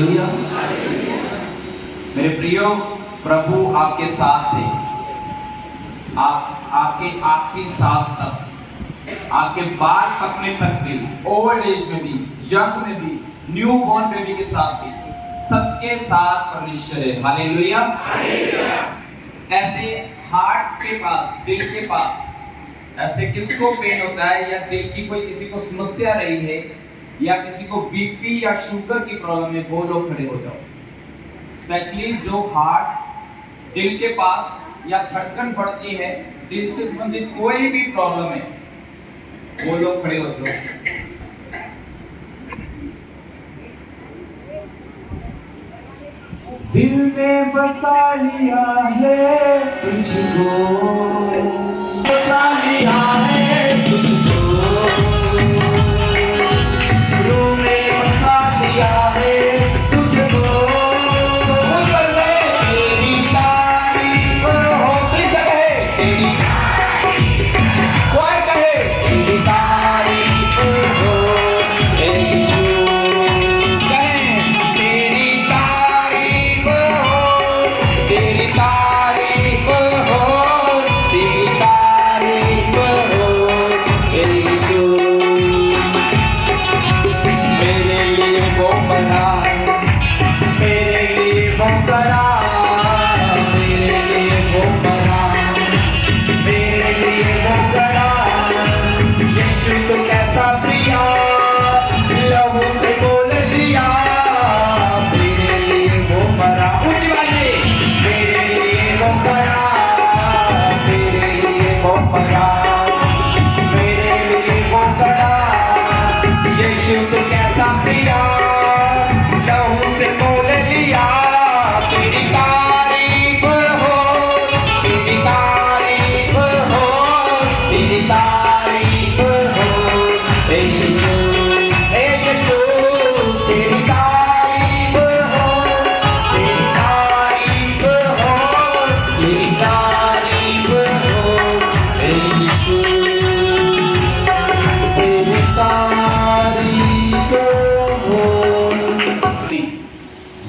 Hallelujah. मेरे प्रियो, प्रभु आपके साथ है। आपके आखिरी सांस तक, आपके बाल पकने तक भी, ओल्ड एज में भी, यंग में भी, न्यू बॉर्न बेबी के साथ भी, सबके साथ परमेश्वर है। हालेलुया। ऐसे हार्ट के पास, दिल के पास ऐसे किसको पेन होता है या दिल की कोई किसी को समस्या रही है या किसी को बीपी या शुगर की प्रॉब्लम है, वो लोग खड़े हो जाओ। स्पेशली जो हार्ट, दिल के पास या धड़कन बढ़ती है, दिल से संबंधित कोई भी प्रॉब्लम है, वो लोग खड़े हो जाओ। दिल में बसा लिया है तुझको, बसा लिया है तुझको, दिल में बसा लिया है तुझको, तेरी तारीफ होती है, तेरी कोई कहे तेरी तारीफ हो,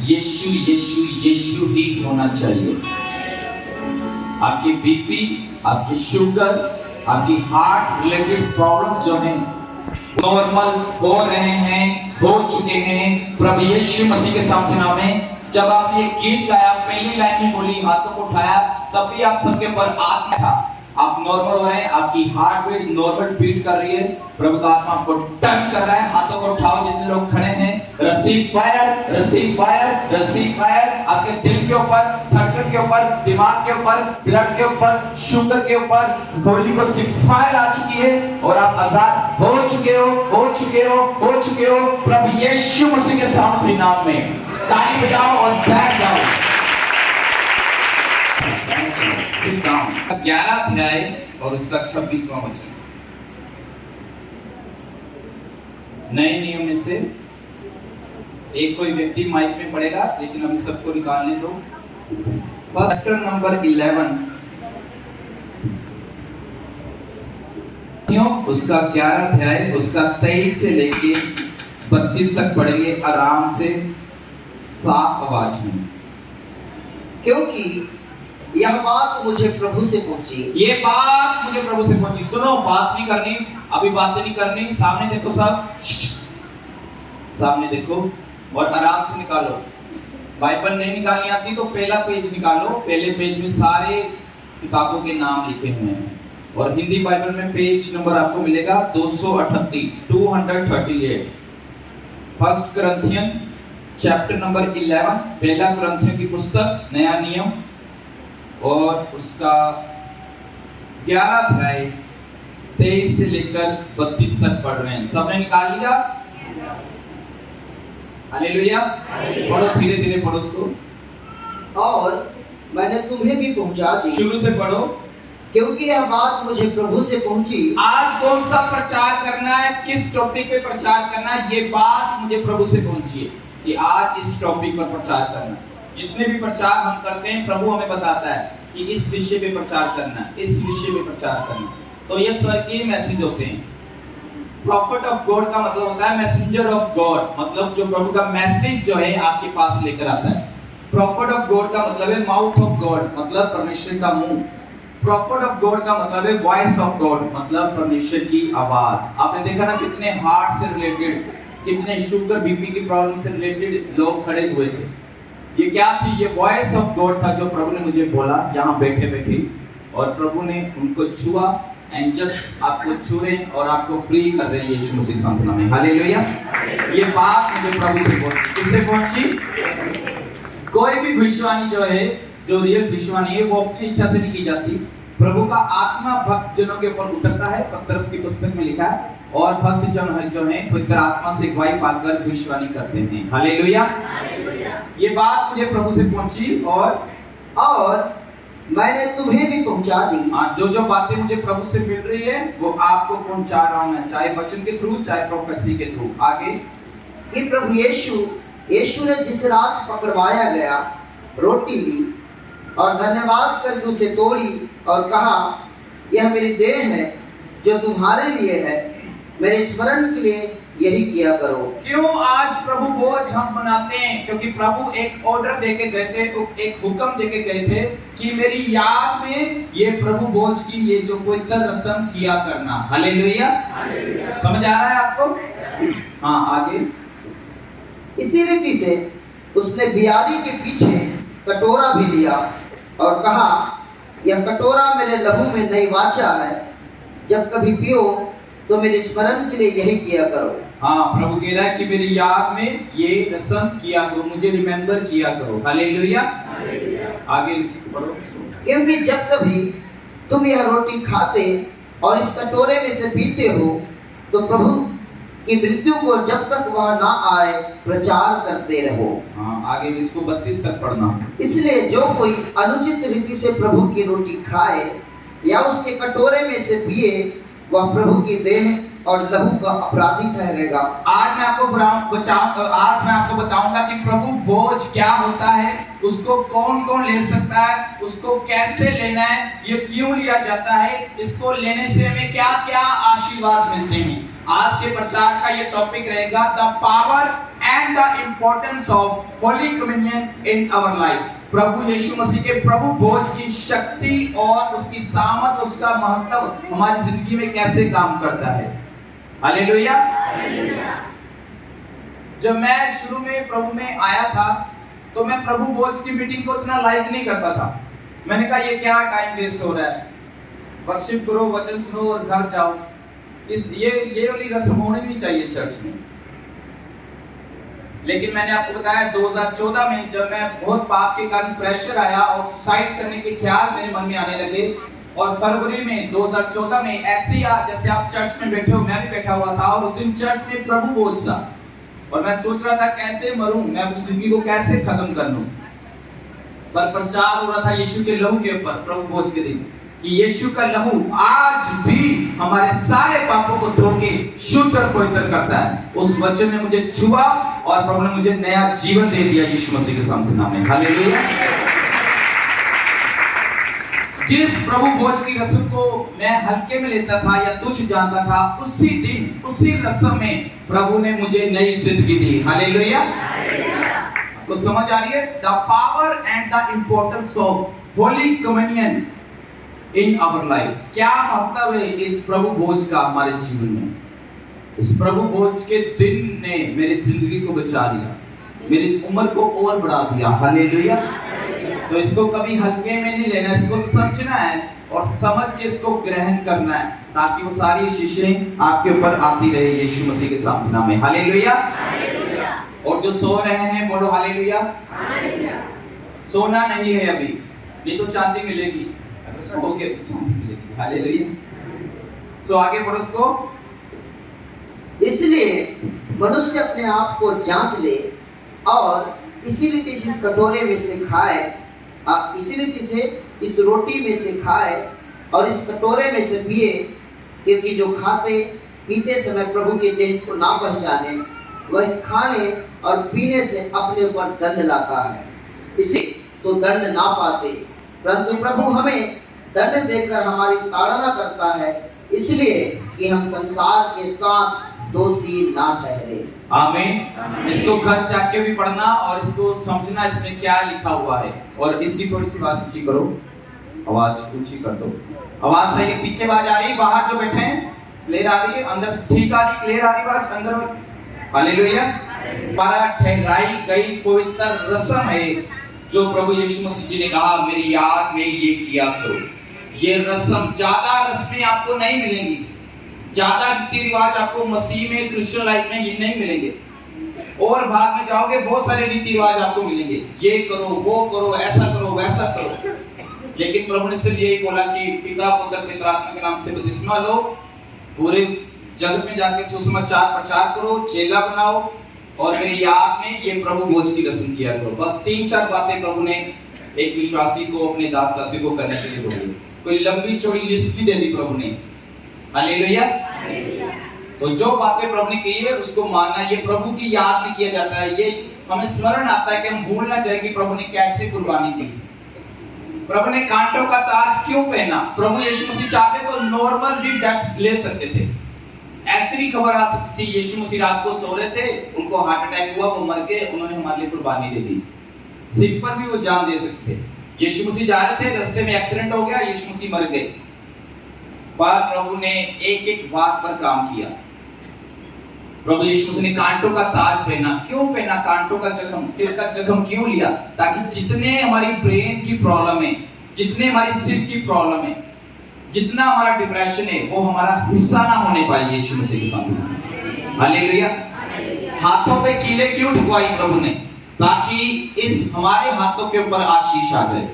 यीशु यीशु यीशु ही होना चाहिए। आपकी बीपी, आपकी शुगर, आपकी हार्ट रिलेटेड प्रॉब्लम्स जो हैं नॉर्मल हो रहे हैं, हो चुके हैं प्रभु यीशु मसीह के सामर्थ्य नाम में। जब आप ये गीत गाया, पहली लाइन में बोली, हाथों को उठाया, तब भी आप सबके पर आत्मा था। आप नॉर्मल हो रहे हैं, आपकी हार्ट बीट नॉर्मल बीट कर रही है, प्रभु का आत्मा आपको टच कर रहा है। हाथों को उठाओ जितने लोग खड़े हैं, receive fire, receive fire, receive fire. आपके दिल के ऊपर, धड़कन के ऊपर, दिमाग के ऊपर, ब्लड के ऊपर, शुगर के ऊपर होली गोस्ट की फायर आ चुकी है और आप आजाद हो चुके हो, हो चुके हो, हो चुके हो प्रभु यीशु मसीह के सामर्थ्य नाम में। ताली बजाओ और बैठ जाओ। 11 अध्याय और उसका 26वां वचन। नए नियम में से एक कोई व्यक्ति माइक में पढ़ेगा, लेकिन अभी सबको निकालने दो। चैप्टर नंबर 11 उसका 11 अध्याय उसका 23 से लेके 32 तक पढ़ेंगे आराम से, साफ आवाज में। क्योंकि यह बात मुझे प्रभु से पहुंची। ये बात मुझे प्रभु से पहुंची। सुनो, बात नहीं करनी, अभी बातें नहीं करनी। सामने देखो, सब सामने देखो और आराम से निकालो। बाइबल नहीं निकालनी आती तो पहला पेज निकालो। पहले पेज में सारे किताबों के नाम लिखे हुए हैं और हिंदी बाइबल में पेज नंबर आपको मिलेगा 238। फर्स्ट करंथियन चैप्टर नंबर 11, पहला करंथियन की पुस्तक, नया नियम, और उसका 11 अध्याय 23 से लेकर 32 तक पढ़ रहे हैं। सबने निकाल लिया? हालेलुया। पढ़ो, धीरे धीरे पढ़ो उसको। और मैंने तुम्हें भी पहुंचा दी। शुरू से पढ़ो। क्योंकि यह बात मुझे प्रभु से पहुंची। आज कौन सा प्रचार करना है, किस टॉपिक पे प्रचार करना है, ये बात मुझे प्रभु से पहुंची है कि आज इस टॉपिक पर प्रचार करना। जितने भी प्रचार हम करते हैं, प्रभु हमें बताता है कि इस विषय पे प्रचार करना, इस विषय पे प्रचार करना। तो ये स्वर्गीय मैसेज होते हैं। प्रॉफिट ऑफ गॉड का मतलब होता है मैसेंजर ऑफ गॉड, मतलब जो प्रभु का मैसेज जो है आपके पास लेकर आता है। प्रॉफिट ऑफ गॉड का मतलब है माउथ ऑफ गॉड, मतलब परमेश्वर का मुंह। प्रॉफिट ऑफ गॉड का मतलब है वॉइस ऑफ गॉड, मतलब परमेश्वर की आवाज। आपने देखा ना कितने हार्ट से रिलेटेड, कितने शुगर बीपी की प्रॉब्लम से रिलेटेड लोग खड़े हुए थे। ये क्या थी? ये वॉइस ऑफ गॉड था जो प्रभु ने मुझे बोला यहाँ बैठे बैठे, और प्रभु ने उनको छुआ एंड जस्ट आपको छू रहे और आपको फ्री कर रहे हैं यीशु मसीह के नाम में। हालेलुया। ये बात मुझे प्रभु से पहुंची। किससे पहुंची? कोई भी भविष्यवाणी जो है, जो रियल भविष्यवाणी है, वो अपनी इच्छा से नहीं की जाती। प्रभु का आत्मा भक्त जनों के ऊपर उतरता है, पतरस की पुस्तक में लिखा है, और भक्त जन जो है पवित्र आत्मा से गवाही पाकर भविष्यवाणी करते हैं। हालेलुया। ये बात मुझे प्रभु से पहुंची और मैंने तुम्हें भी पहुंचा दी। जो जो बातें मुझे प्रभु से मिल रही है वो आपको पहुंचा रहा हूं मैं, चाहे वचन के थ्रू, चाहे प्रोफेसी के थ्रू। आगे कि प्रभु यीशु ने जिस रात पकड़वाया गया रोटी ली और धन्यवाद करके उसे तोड़ी और कहा, यह मेरी देह है जो तुम्हारे लिए है, मेरे स्मरण के लिए यही किया करो। क्यों आज प्रभु भोज हम मनाते हैं? क्योंकि प्रभु एक ऑर्डर देके गए थे, एक हुक्म देके गए थे कि मेरी याद में ये प्रभु भोज की ये जो पवित्र रस्म किया करना। हालेलुया। समझ आ रहा है आपको? हाँ, आगे। इसी रीति से उसने बियारी के पीछे कटोरा भी लिया और कहा, यह कटोरा मेरे लहू में नई वाचा है, जब कभी पियो तो मेरे स्मरण के लिए यही किया करो। हाँ, प्रभु कह रहा है कि मेरी याद में ये रस्म किया करो, मुझे रिमेंबर किया करो। हालेलुया। आगे पढ़ो। क्योंकि जब कभी तुम यह रोटी खाते और इस कटोरे में से पीते हो तो प्रभु की मृत्यु को जब तक वह ना आए प्रचार करते रहो। हाँ, आगे इसको 32 तक पढ़ना। इसलिए जो कोई अनुचित रीति से प्रभु की रोटी खाए या उसके कटोरे में से पिए, वह प्रभु की देह और लहू का अपराधी ठहरेगा। आज मैं आपको बताऊंगा कि प्रभु भोज क्या होता है, उसको कौन कौन ले सकता है, उसको कैसे लेना है, ये क्यों लिया जाता है, इसको लेने से हमें क्या क्या आशीर्वाद मिलते हैं। आज के प्रचार का ये टॉपिक रहेगा, the power and the importance of holy communion in our life. प्रभु यीशु मसीह के प्रभु भोज की शक्ति और उसकी सामर्थ, उसका महत्व हमारी जिंदगी में कैसे काम करता है। हालेलुया। जब मैं शुरू में प्रभु में आया था तो मैं प्रभु भोज की मीटिंग को इतना लाइक नहीं करता था। मैंने कहा ये क्या टाइम वेस्ट हो रहा है, वर्शिप करो, वचन सुनो और घर जाओ। ये वाली रस्म होनी नहीं चाहिए चर्च में। लेकिन मैंने आपको बताया 2014 में जब मैं बहुत पाप के कारण प्रेशर आया और सुसाइड करने के ख्याल मेरे मन में आने लगे, और फरवरी में 2014 में ऐसे ही जैसे आप चर्च में बैठे हो, मैं भी बैठा हुआ था, और उस दिन चर्च में प्रभु भोज था और मैं सोच रहा था कैसे मरूं, मैं अपनी जिंदगी को कैसे खत्म कर लूं। पर प्रचार हो रहा था यीशु के लहू के ऊपर प्रभु भोज के दिन, कि यीशु का लहू आज भी हमारे सारे पापों को धो के शुद्ध और पवित्र करता है। उस वचन ने मुझे छुआ और प्रभु ने मुझे नया जीवन दे दिया यीशु मसीह के नाम में। हालेलुया। जिस प्रभु भोज की रस्म को मैं हल्के में लेता था या तुच्छ जानता था, उसी दिन उसी रस्म में प्रभु ने मुझे नई जिंदगी दी। हालेलुया। तो समझ आ रही है? The power and the importance of holy communion in our life. क्या मतलब है इस प्रभु भोज का हमारे जीवन में? इस प्रभु भोज के दिन ने मेरी जिंदगी को बचा लिया, मेरी उम्र को और बढ़ा दिया। हालेलुया। तो इसको कभी हल्के में नहीं लेना, इसको समझना है और समझ के इसको ग्रहण करना है, ताकि वो सारी शीशें आपके ऊपर आती रहे यीशु मसीह के नाम में। हालेलुया। और जो सो रहे हैं बोलो हालेलुया। सोना नहीं है अभी, नहीं तो चांदी मिलेगी, अगर सोओगे तो चांदी मिलेगी। हालेलुया। सो आगे बढ़ो इसको। इसलिए मनुष्य अपने आप को जांच ले और इसी रीति से इस कटोरे में से खाए, इसी रीति से इस रोटी में से खाए और इस कटोरे में से पिए, क्योंकि जो खाते पीते समय प्रभु के देह को ना पहचाने, वह इस खाने और पीने से अपने ऊपर दंड लाता है। इसे तो दंड ना पाते, परंतु प्रभु हमें दंड देकर हमारी ताड़ना करता है, इसलिए कि हम संसार के साथ दोषी ना ठहरे। आमीन। इसको घर जाके भी पढ़ना और इसको समझना इसमें क्या लिखा हुआ है। और इसकी थोड़ी सी बात ऊंची करो, आवाज ऊंची कर दो। आवाज सही है? पीछे आवाज आ रही है? बाहर जो बैठे हैं क्लियर आ रही है? अंदर ठीक आ रही, क्लियर आ रही आवाज अंदर? हालेलुया। हमारा ठहराई गई पवित्र रस्म है जो प्रभु यीशु मसीह जी ने कहा मेरी याद में ये किया करो। ये रस्म, ज्यादा रस्में आपको नहीं मिलेंगी, ज्यादा रीति रिवाज आपको मसीह में, क्रिश्चियन लाइफ में ये नहीं मिलेंगे। और भाग में जाओगे बहुत सारे रीति रिवाज आपको मिलेंगे, ये करो, वो करो, ऐसा करो, वैसा करो। लेकिन प्रभु ने सिर्फ यही बोला कि पिता पुत्र पवित्र आत्मा के नाम से बपतिस्मा लो, पूरे जगत में जाके सुसमाचार प्रचार करो, चेला बनाओ और मेरी याद में ये प्रभु भोज की रस्म किया करो। बस 3-4 बातें प्रभु ने एक विश्वासी को, अपने दास दासी को करने के लिए बोली। कोई लंबी चौड़ी लिस्ट नहीं दे दी प्रभु ने। हालेलुया। तो जो बातें प्रभु ने की है उसको मानना, ये प्रभु की याद में किया जाता है। ये हमें स्मरण आता है कि हम भूल ना जाए कि प्रभु ने कैसे कुर्बानी दी। प्रभु ने कांटों का ताज क्यों पहना? प्रभु यीशु मसीह चाहते तो नॉर्मल भी डेथ ले सकते थे। ऐसी भी खबर आ सकती थी यीशु मसीह रात को सो रहे थे, उनको हार्ट अटैक हुआ, वो मर गए, उन्होंने हमारे लिए कुर्बानी दे दी। सिंपल भी वो जान दे सकते थे। यीशु मसीह जा रहे थे, रास्ते में एक्सीडेंट हो गया, यीशु मसीह मर गए। पर प्रभु ने एक एक बात पर काम किया। प्रभु यीशु मसीह ने कांटों का ताज पहना। क्यों पहना? कांटों का जख्म, सिर का जख्म क्यों लिया? ताकि जितने हमारी ब्रेन की प्रॉब्लम है, जितने हमारी सिर की प्रॉब्लम है, जितना हमारा डिप्रेशन है, वो हमारा हिस्सा ना होने पाए यीशु मसीह के सामने। हालेलुया। हाथों पे कीले क्यों ठुकवाई प्रभु ने? ताकि इस हमारे हाथों के ऊपर आशीष आ जाए।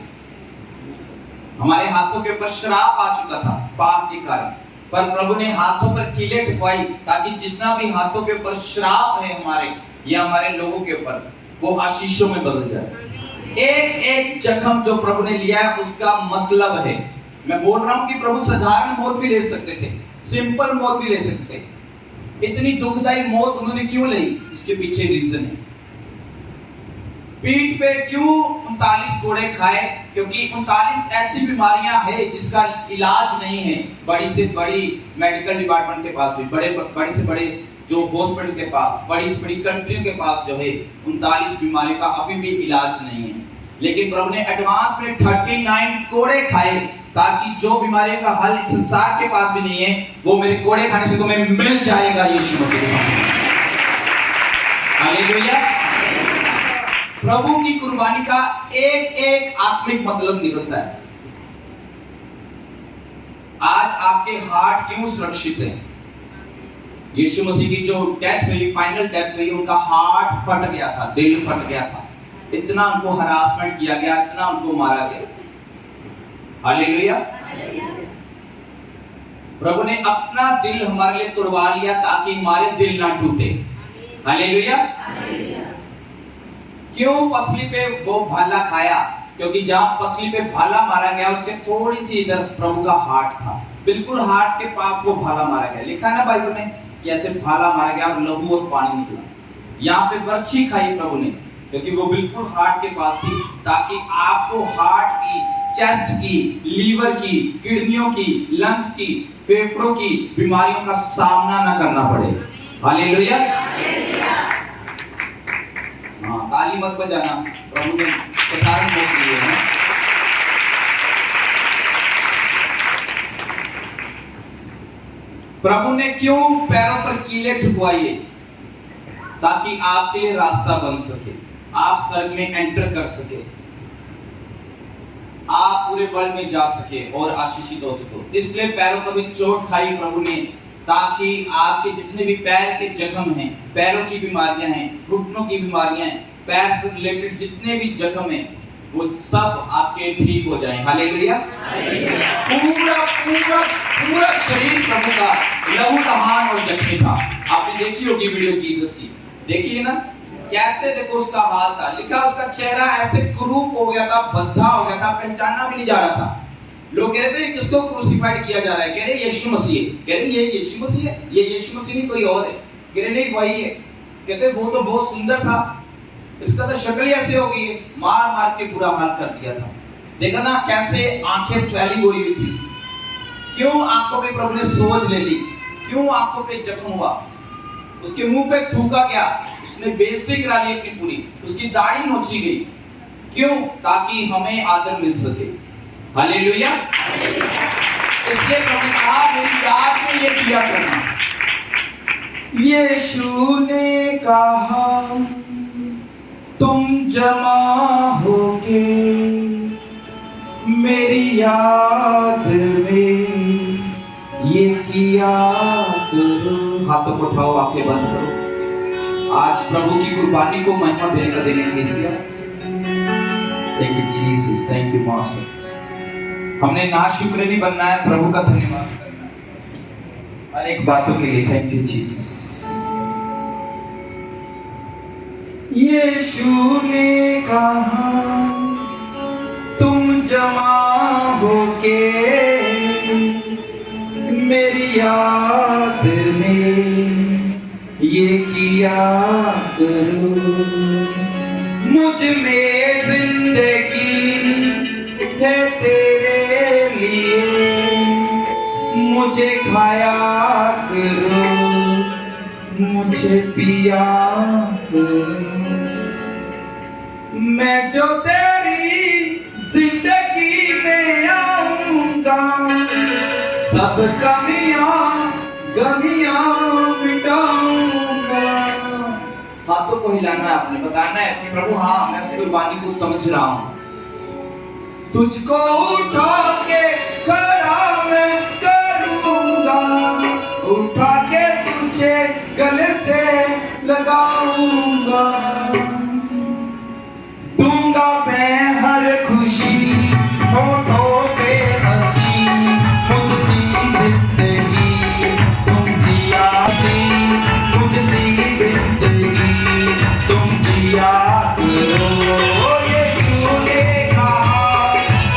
हमारे हाथों के ऊपर श्राप आ चुका था पाप के कारण, पर प्रभु ने हाथों पर कीले ठुकवाई ताकि जितना भी हाथों के ऊपर श्राप है हमारे या हमारे लोगों के ऊपर, वो आशीषों में बदल जाए। एक एक जख्म जो प्रभु ने लिया है उसका मतलब है। मैं बोल रहा हूं कि प्रभु साधारण मौत भी ले सकते थे, सिंपल मौत भी ले सकते थे। इतनी दुखदाई मौत उन्होंने क्यों ली? इसके पीछे रीजन है। पीठ पे क्यों 39 कोड़े खाए? क्योंकि 39 ऐसी बीमारियां हैं जिसका इलाज नहीं है। बड़ी से बड़ी मेडिकल डिपार्टमेंट के पास भी, बड़े से बड़े जो हॉस्पिटल के पास, बड़ी से बड़ी कंट्रियों के पास जो है 39 बीमारियों का अभी भी इलाज नहीं है। लेकिन प्रभु ने एडवांस में 39 कोड़े खाए ताकि जो बीमारियों का हल इस संसार के पास भी नहीं है, वो मेरे कोड़े खाने से तुम्हें मिल जाएगा यीशु मसीह के सामने। हालेलुया। प्रभु की कुर्बानी का एक एक आत्मिक मतलब निकलता है। आज आपके हार्ट क्यों सुरक्षित है? यीशु मसीह की जो डेथ हुई, फाइनल डेथ हुई, उनका हार्ट फट गया था, दिल फट गया था। इतना उनको हरासमेंट किया गया, इतना उनको मारा गया। हालेलुया। प्रभु ने अपना दिल हमारे लिए तोड़वा लिया ताकि हमारे दिल ना टूटे। हालेलुया। क्यों पसली पे वो भाला खाया? क्योंकि जहां पसली पे भाला मारा गया उसके थोड़ी सी इधर प्रभु का हार्ट था, बिल्कुल हार्ट के पास वो भाला मारा गया। लिखा ना बाइबल में कैसे भाला मारा गया और लहू और पानी निकला। यहाँ पे बर्छी खाई प्रभु ने क्योंकि वो बिल्कुल हार्ट के पास थी, ताकि आपको हार्ट की, चेस्ट की, लीवर की, किडनियों की, लंग्स की, फेफड़ों की बीमारियों का सामना ना करना पड़े। हालेलुया। हाँ, ताली मत बजाना, प्रभु ने प्रसारण बहुत किए हैं। प्रभु ने क्यों पैरों पर कीले ठुकवाए? ताकि आपके लिए रास्ता बन सके, आप स्वर्ग में एंटर कर सके, आप पूरे वर्ल्ड में जा सके और आशीषित हो सको। इसलिए पैरों पर भी चोट खाई प्रभु ने, ताकि आपके जितने भी पैर के जख्म हैं, पैरों की बीमारियां हैं, घुटनों की बीमारियां हैं, पैर से रिलेटेड जितने भी जख्म हैं, वो सब आपके ठीक हो जाएं। हालेलुया। पूरा पूरा पूरा शरीर प्रभु का लहू लहान और जख्मी था। आपने देखी होगी वीडियो जीसस की, देखिए ना कैसे, देखो उसका हाल था। लिखा उसका चेहरा ऐसे क्रूप हो गया था, बद्धा हो गया था, पहचानना भी नहीं जा रहा था। लोग कह रहे थे किसको क्रूसिफाइड किया जा रहा है? कह रहे यीशु मसीह है। कह रहे ये यीशु मसीह है? ये यीशु मसीह नहीं कोई और है। कह रहे नहीं वही है। कहते वो तो बहुत सुंदर था, इसका तो शक्ल ही ऐसे हो गई है। मार मार के बुरा हाल कर दिया था। देखा ना कैसे आंखें फैली हुई थी। क्यों आंखों पे प्रभु ने सोज ले ली, क्यों आंखों पे जख्म हुआ, उसके मुंह पे थूका गया, उसने बेइज्जती करा ली अपनी पूरी, उसकी दाढ़ी नोची गई, क्यों? ताकि हमें आदर मिल सके। हालेलुया। इसलिए प्रभु ने कहा मेरी याद में ये किया करना। यीशु ने कहा तुम जमा होके मेरी याद में ये किया करो। हाथों को उठाओ, आंखें बंद करो। आज प्रभु की कुर्बानी को महिमा देने का देंगे। Thank you Jesus, thank you master. हमने ना शुक्र नहीं बनना है, प्रभु का धन्यवाद करना है हर एक बातों के लिए। Thank you Jesus. यीशु ने कहा तुम जमा होके मेरी याद में ये किया करो। मुझ में जिंदगी है तेरे लिए, मुझे खाया करो, मुझे पिया करो। मैं जो तेरी जिंदगी में आऊंगा, सब गमियां मिटाऊंगा। हाथों को हिलाना है, आपने बताना है कि प्रभु हाँ मैं कुर्बानी को समझ रहा हूं। तुझको उठा के खड़ा मैं करूंगा, उठा के तुझे गले से लगाऊंगा। दूंगा मैं हर खुशी होठों पे हंसी, मुझसी जिंदगी तुम जिया सी, मुझसी जिंदगी तुम जिया करो। ये तूने कहा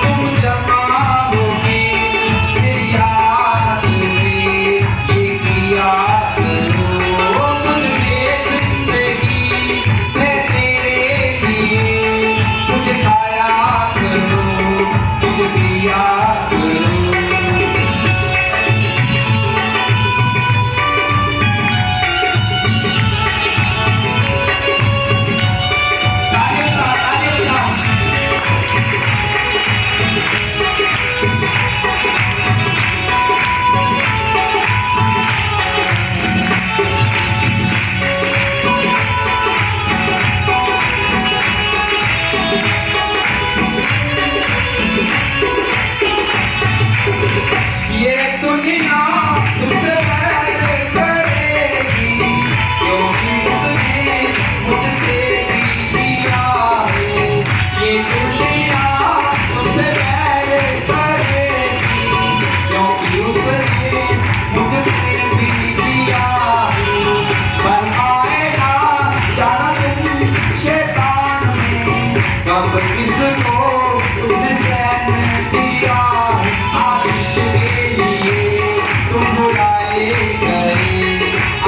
तुम जमा होगी मेरी याद में ये किया करो। मुझे जिंदगी है तेरे लिए, मुझे खाया करो, मुझे पिया करो। तालियों से, तालियों से। ये दुनिया तुमसे प्यार करेगी, क्योंकि उसने मुझसे भी दिया है। ये दुनिया तुमसे प्यार करेगी, क्योंकि उसने मुझसे भी दिया है। पर आएगा जाना तुम शैतान में, कब किसको उसने चैन दिया है। आशीष के लिए तुम बुलाए गए,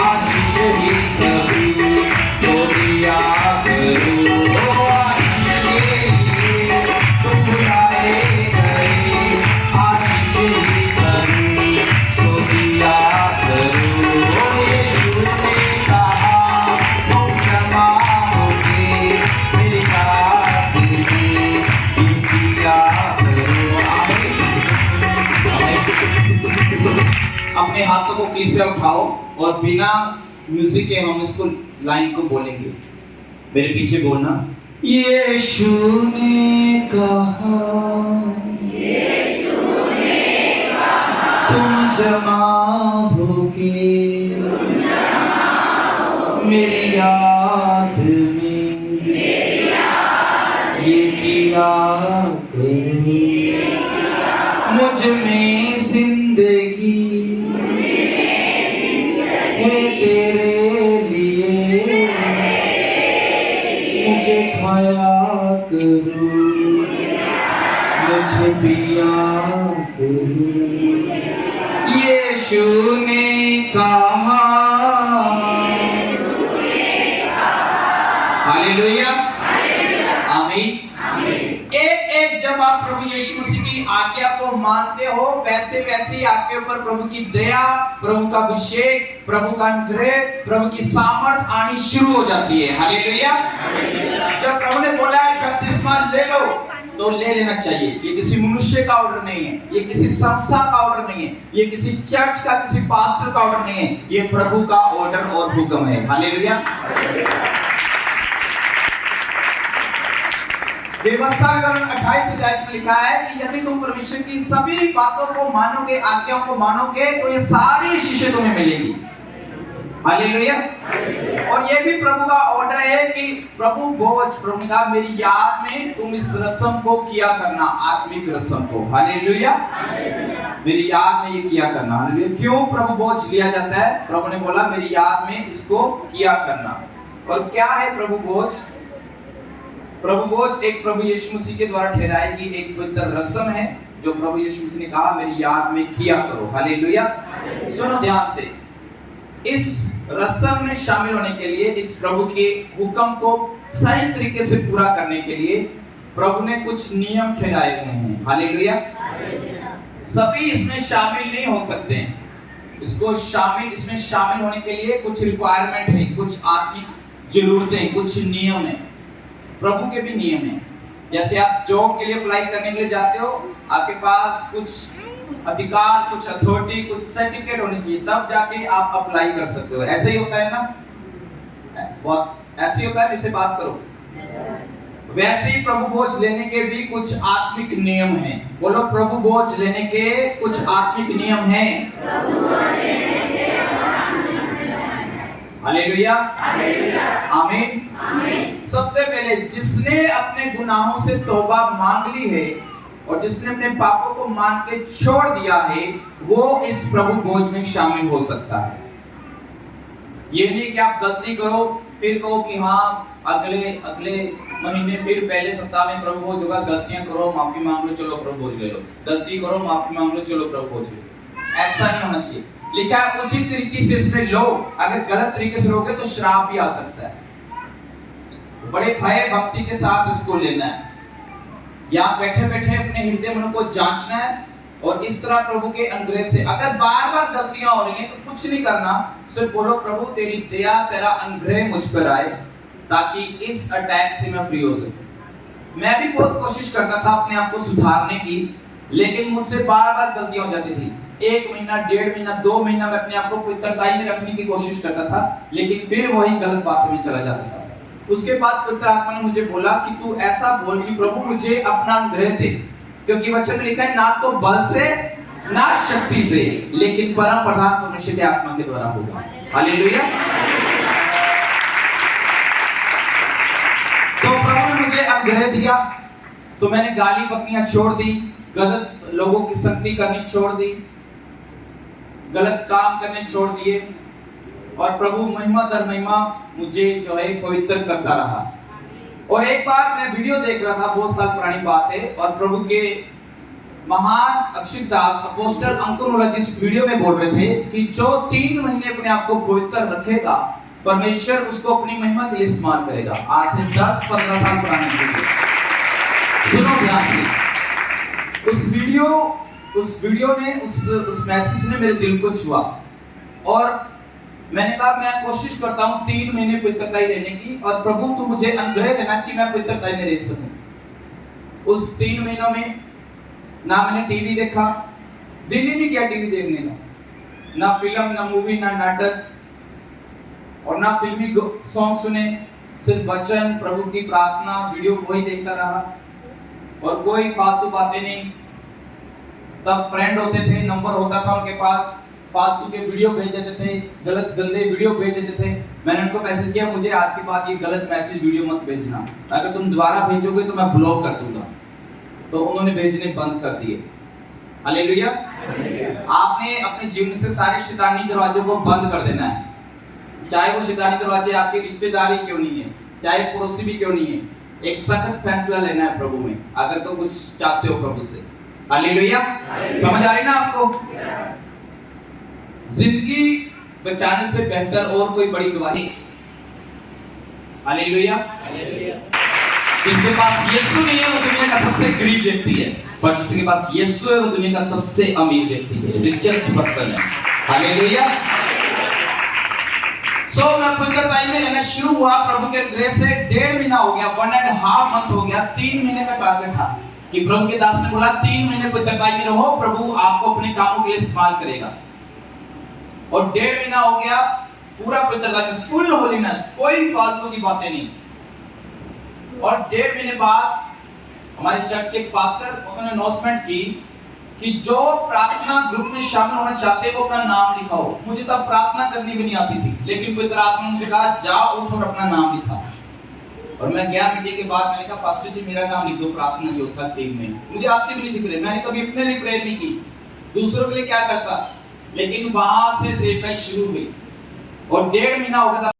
आशीष ही सभी को दिया करो। आशीष के लिए तुम बुलाए गए, आशीष ही सभी को दिया करो। यीशु ने कहा तुम जमा होके मेरी याद में ये किया करो। आमीन। अपने हाथों को प्लीज से उठाओ और बिना म्यूजिक के हम इसको लाइन को बोलेंगे। मेरे पीछे बोलना। यीशु ने कहा तुम जमा होगे मेरी याद में ये किया करो। मुझ में जिंदगी है तेरे लिए, मुझे खाया करो, मुझे पिया करो। यीशु ने कहा। हालेलुया, आमीन। एक एक जब आप प्रभु यीशु मसीह की आज्ञा को मानते हो, वैसे वैसे ही आपके ऊपर प्रभु की दया, प्रभु का अभिषेक, प्रभु का अनुग्रह, प्रभु की सामर्थ आनी शुरू हो जाती है। हालेलुया। जब प्रभु ने बोला है बपतिस्मा ले लो, तो ले लेना चाहिए। ये किसी मनुष्य का ऑर्डर नहीं है, ये किसी संस्था का ऑर्डर नहीं है, ये किसी चर्च का, किसी पास्टर का ऑर्डर नहीं है, ये प्रभु का ऑर्डर और हुक्म है। हालेलुया। व्यवस्था विवरण 28 अध्याय में लिखा है कि यदि तुम परमेश्वर की सभी बातों को मानोगे, आज्ञाओं को मानोगे, तो ये सारी शिक्षाएं तुम्हें मिलेगी। हालेलुया। और ये भी प्रभु का ऑर्डर है कि प्रभु ने कहा मेरी याद में तुम इस रस्म को किया करना, आत्मिक रस्म को। हालेलुया। मेरी याद में ये किया करना। हालेलुया। क्यों प्रभु भोज लिया जाता है? प्रभु ने बोला मेरी याद में इसको किया करना। और क्या है प्रभु भोज? प्रभु भोज एक प्रभु यीशु मसीह के द्वारा ठहराई गई एक पवित्र रस्म है, जो प्रभु यीशु मसीह ने कहा मेरी याद में किया करो। हालेलुया। सुनो ध्यान से, इस रस्म में शामिल होने के लिए, इस प्रभु के हुक्म को सही तरीके से पूरा करने के लिए प्रभु ने कुछ नियम ठहराए हुए हैं। हालेलुया। सभी इसमें शामिल नहीं हो सकते हैं। इसमें शामिल होने के लिए कुछ रिक्वायरमेंट है, कुछ आत्मिक जरूरतें, कुछ नियम है। प्रभु के भी नियम है। जैसे आप जॉब के लिए अप्लाई करने के लिए जाते हो, आपके पास कुछ अधिकार, कुछ अथॉरिटी, कुछ सर्टिफिकेट होनी चाहिए, तब जाके आप अप्लाई कर सकते हो। ऐसे ही होता है ना? बहुत ऐसे ही होता है। इससे बात करो। वैसे ही प्रभु भोज लेने के भी कुछ आत्मिक नियम हैं। बोलो, प्रभु भोज लेने के कुछ आत्मिक नियम हैं। हालेलुया। आमीन। सबसे पहले जिसने अपने गुनाहों से तौबा मांग ली है और जिसने अपने पापों को मान के छोड़ दिया है, वो इस प्रभु भोज में शामिल हो सकता है। ये नहीं कि आप गलती करो फिर कहो कि हाँ अगले महीने फिर पहले सप्ताह में प्रभु भोज होगा, गलतियां करो माफी मांग लो, चलो प्रभु भोज ले लो, गलती करो माफी मांग लो, चलो प्रभु भोज ले लो। ऐसा नहीं होना चाहिए। लिखा है उचित तरीके से इसमें लो, अगर गलत तरीके से लोगे तो श्राप भी आ सकता है। बड़े भय भक्ति के साथ इसको लेना है। या बैठे बैठे अपने हृदय मन को जांचना है और इस तरह प्रभु के अनुग्रह से, अगर बार बार गलतियां हो रही हैं तो कुछ नहीं करना, सिर्फ बोलो प्रभु तेरी दया, तेरा अनुग्रह मुझ पर आए ताकि इस अटैक से मैं फ्री हो सकूं। मैं भी बहुत कोशिश करता था अपने आप को सुधारने की, लेकिन मुझसे बार बार गलतियां हो जाती थी। 1 महीना, 1.5 महीना, 2 महीना मैं अपने आप को पवित्रताई में रखने की कोशिश करता था, लेकिन फिर वही गलत बातों में चला जाता था। उसके बाद पवित्र आत्मा ने मुझे बोला कि तू ऐसा बोल कि प्रभु मुझे अपना अनुग्रह दे, क्योंकि वचन में लिखा है ना तो बल से ना शक्ति से, लेकिन परम प्रधान परमेश्वर की आत्मा के द्वारा होगा। हालेलुया। तो प्रभु ने मुझे अनुग्रह दिया, तो मैंने गाली बकनियां छोड़ दी, गलत लोगों की संगति करनी छोड़ दी, गलत काम करने छोड़ दिए, और प्रभु महिमा दर महिमा मुझे जो है पवित्र करता रहा। और एक बार मैं वीडियो देख रहा था, बहुत साल पुरानी बात है, और प्रभु के महान अक्षित दास अपोस्टल अंकुर मुल्ला जी इस वीडियो में बोल रहे थे कि जो 3 महीने अपने आप को पवित्र रखेगा, परमेश्वर उसको अपनी महिमा के लिए इस्तेमाल करेगा। आज से 10-15 साल पुरानी वीडियो, सुनो ध्यान से। उस वीडियो ने, उस मैसेज ने मेरे दिल को छुआ, और मैंने कहा मैं कोशिश करता हूँ 3 महीने पवित्रताई रहने की, और प्रभु तू मुझे अनुग्रह देना कि मैं पवित्रताई में रह सकूं। उस 3 महीनों में ना मैंने टीवी देखा, दिल ही नहीं किया टीवी देखने का, ना फिल्म, ना मूवी, ना नाटक, और ना फिल्मी सॉन्ग सुने, सिर्फ वचन, प्रभु की प्रार्थना, वीडियो वही देखता रहा, और कोई फालतू बातें नहीं। तब फ्रेंड होते थे, नंबर होता था उनके पास, फालतू के वीडियो भेज देते थे, गलत गंदे वीडियो भेज देते थे। मैंने उनको मैसेज किया मुझे आज के बाद ये गलत मैसेज वीडियो मत भेजना, अगर तुम दोबारा भेजोगे तो मैं ब्लॉक कर दूंगा। तो उन्होंने भेजने बंद कर दिए। हालेलुया। आपने अपने जीवन से सारे शैतानी दरवाजों को बंद कर देना है, चाहे वो शैतानी दरवाजे आपके रिश्तेदारी क्यों नहीं है, चाहे पड़ोसी भी क्यों नहीं है। एक सख्त फैसला लेना है प्रभु में, अगर तो कुछ चाहते हो प्रभु से। हालेलुया। समझ आ रही ना आपको? जिंदगी बचाने से बेहतर और कोई बड़ी गवाही। हालेलुया। जिसके पास यीशु नहीं है वो दुनिया का सबसे गरीब व्यक्ति है, पर जिसके पास यीशु है वो दुनिया का सबसे अमीर व्यक्ति है, रिचेस्ट पर्सन है। हालेलुया। सो मैं पवित्र टाइम में रहना शुरू हुआ प्रभु के ग्रेस से 1.5 महीना हो गया, 1.5 मंथ हो गया। 3 महीने का टारगेट था कि प्रभु के दास ने बोला 3 महीने पवित्र टाइम में रहो, प्रभु आपको अपने कामों के लिए इस्तेमाल करेगा। और 1.5 महीना हो गया पूरा पवित्र टाइम, फुल होलीनेस, कोई फालतू की बातें नहीं। और 1.5 महीने बाद हमारे चर्च के पास्टर उन्होंने अनाउंसमेंट की कि जो प्रार्थना ग्रुप में शामिल होना चाहते हैं वो अपना नाम लिखाओ। मुझे तब प्रार्थना करनी भी नहीं आती थी, लेकिन पवित्र आत्मा ने मुझे कहा जाओ उठ और अपना नाम लिखा। और मैं गया मीटिंग के बाद, मैंने कहा पास्टर जी मेरा नाम लिख दो प्रार्थना योद्धा टीम में। मुझे आती भी नहीं थी प्रेयर, मैंने कभी अपने लिए प्रेयर नहीं की, दूसरों के लिए क्या करता, लेकिन वहां से सेवकाई शुरू हुई। और 1.5 महीना हो गया था